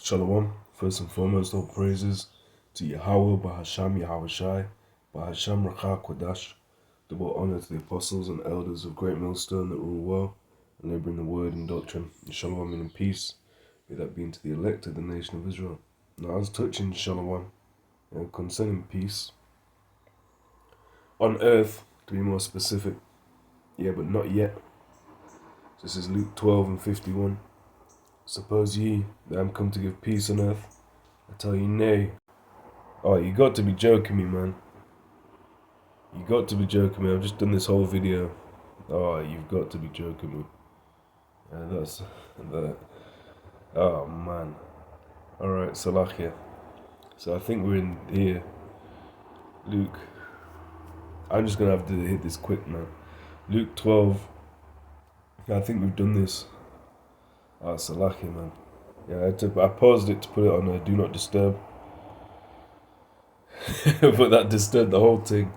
Shalom. First and foremost, all praises to Yahawah, bahasham, Yahawashi, bahasham, Rakha, Kodash. Double honor to the apostles and elders of Great Millstone that rule well and labor in the word and doctrine. And shalom and peace, may that be to the elect of the nation of Israel. Now, I was touching shalom, concerning peace on earth, to be more specific. But not yet. This is Luke 12 and 51. Suppose ye that I'm come to give peace on earth? I tell you, nay. Oh, you got to be joking me, man. You got to be joking me. I've just done this whole video. Oh, you've got to be joking me. That's that. Oh, man. Alright, Salakia. So I think we're in here. Luke. I'm just going to have to hit this quick, man. Luke 12. I think we've done this. Ah, Salakia, man. I paused it to put it on Do Not Disturb. But that disturbed the whole thing.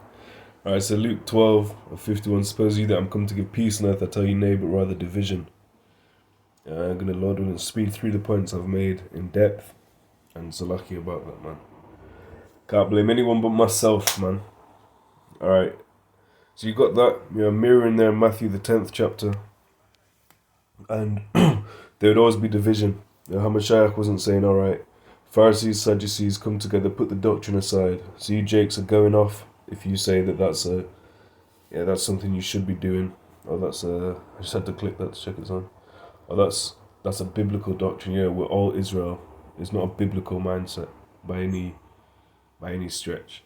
Alright, so Luke 12 and 51. Suppose ye that I'm come to give peace on earth, I tell you nay, but rather division. I'm going to, Lord willing, speed through the points I've made in depth. And Salakia about that, man. Can't blame anyone but myself, man. Alright. So you got that, mirroring there in Matthew the 10th chapter. And there would always be division. Hamashiach wasn't saying, alright, Pharisees, Sadducees, come together, put the doctrine aside. So you Jakes are going off if you say that that's something you should be doing. Or I just had to click that to check it's on. Or that's a biblical doctrine. We're all Israel. It's not a biblical mindset by any stretch.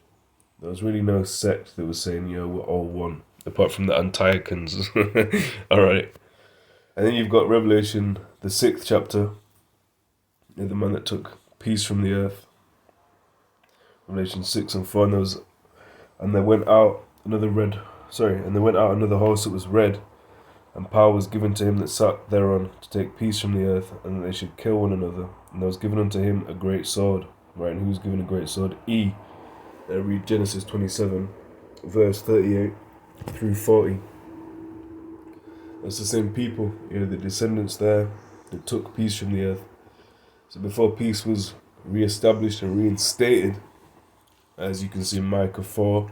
There was really no sect that was saying, we're all one, apart from the Antiochans. Alright. And then you've got Revelation, the 6th chapter. The man that took peace from the earth. Revelation 6 and 4. And there went out another horse that was red, and power was given to him that sat thereon to take peace from the earth, and that they should kill one another. And there was given unto him a great sword. Right, and who was given a great sword? Read Genesis 27, verse 38 through 40. That's the same people, the descendants there that took peace from the earth. So before peace was re-established and reinstated, as you can see in Micah 4,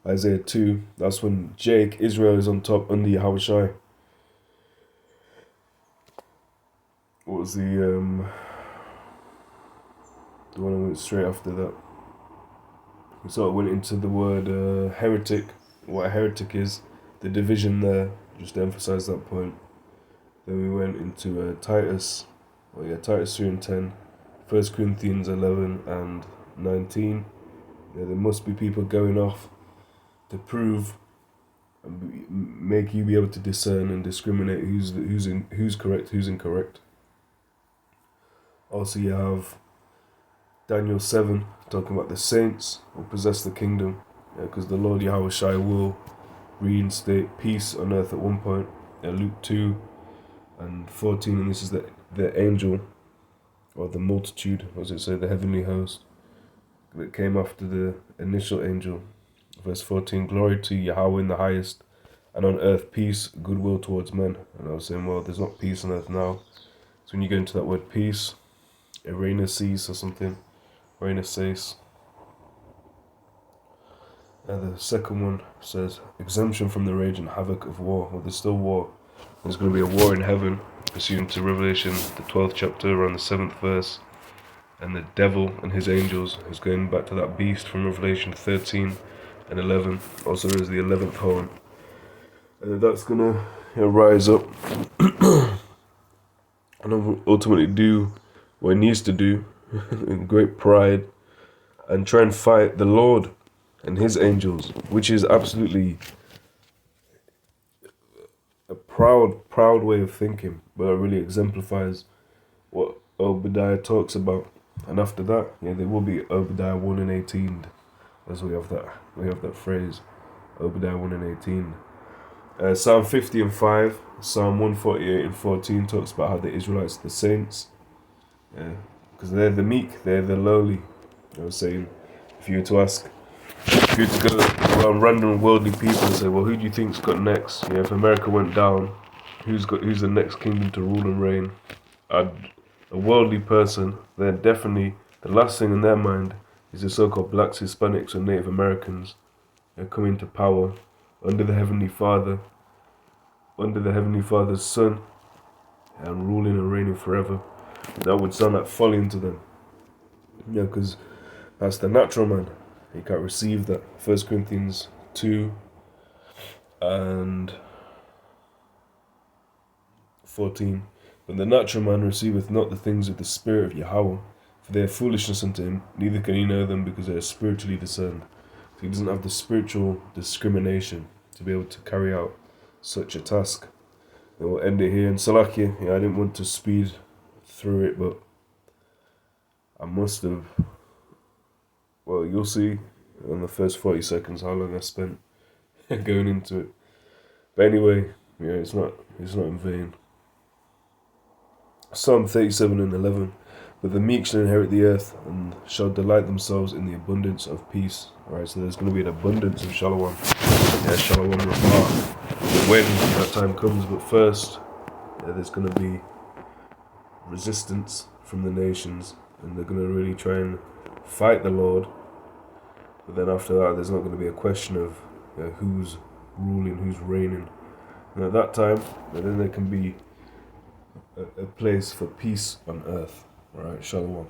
Isaiah 2, that's when Israel is on top under Yahawashi. What was the one I went straight after that? We sort of went into the word heretic, what a heretic is, the division there, just to emphasize that point. Then we went into Titus 3 and 10, 1 Corinthians 11 and 19. There must be people going off to prove and make you be able to discern and discriminate who's correct, who's incorrect. Also, you have Daniel 7 talking about the saints will possess the kingdom, because the Lord Yahawashi will reinstate peace on earth at one point. Luke 2 and 14, and this is the angel, or the multitude, as it say, the heavenly host, that came after the initial angel. Verse 14, glory to Yahawah in the highest, and on earth peace, goodwill towards men. And I was saying, well, there's not peace on earth now. So when you go into that word peace, Arena cease or something, Arena cease. The second one says, exemption from the rage and havoc of war. Well, there's still war. There's going to be a war in heaven, pursuant to Revelation, the 12th chapter, around the 7th verse. And the devil and his angels is going back to that beast from Revelation 13 and 11. Also, there's the 11th horn. And that's going to rise up and ultimately do what it needs to do in great pride and try and fight the Lord and his angels, which is absolutely a proud way of thinking, but it really exemplifies what Obadiah talks about. And after that, there will be Obadiah 1 and 18, as we have that phrase, Obadiah 1 and 18. Psalm 50 and 5, Psalm 148 and 14 talks about how the Israelites are the saints, because they're the meek, they're the lowly. I was saying, if you were to go around random worldly people and say, well, who do you think's got next? If America went down, who's the next kingdom to rule and reign? I'd a worldly person, then definitely the last thing in their mind is the so-called blacks, Hispanics, or Native Americans coming to power under the Heavenly Father, under the Heavenly Father's Son, and ruling and reigning forever. That would sound like folly to them. Yeah, because that's the natural man. He can't receive that. 1 Corinthians 2 and 14. But the natural man receiveth not the things of the Spirit of Yahawah, for they are foolishness unto him, neither can he know them because they are spiritually discerned. So he doesn't have the spiritual discrimination to be able to carry out such a task. And we'll end it here. And Salakia, I didn't want to speed through it, but I must have. Well, you'll see in the first 40 seconds how long I spent going into it. But anyway, it's not in vain. Psalm 37 and 11. But the meek shall inherit the earth and shall delight themselves in the abundance of peace. Alright, so there's going to be an abundance of shalom. Shalom Rapha. When that time comes, but first, there's going to be resistance from the nations, and they're going to really try and fight the Lord. But then after that, there's not going to be a question of who's ruling, who's reigning. And at that time, then there can be a place for peace on earth. Alright, shalom.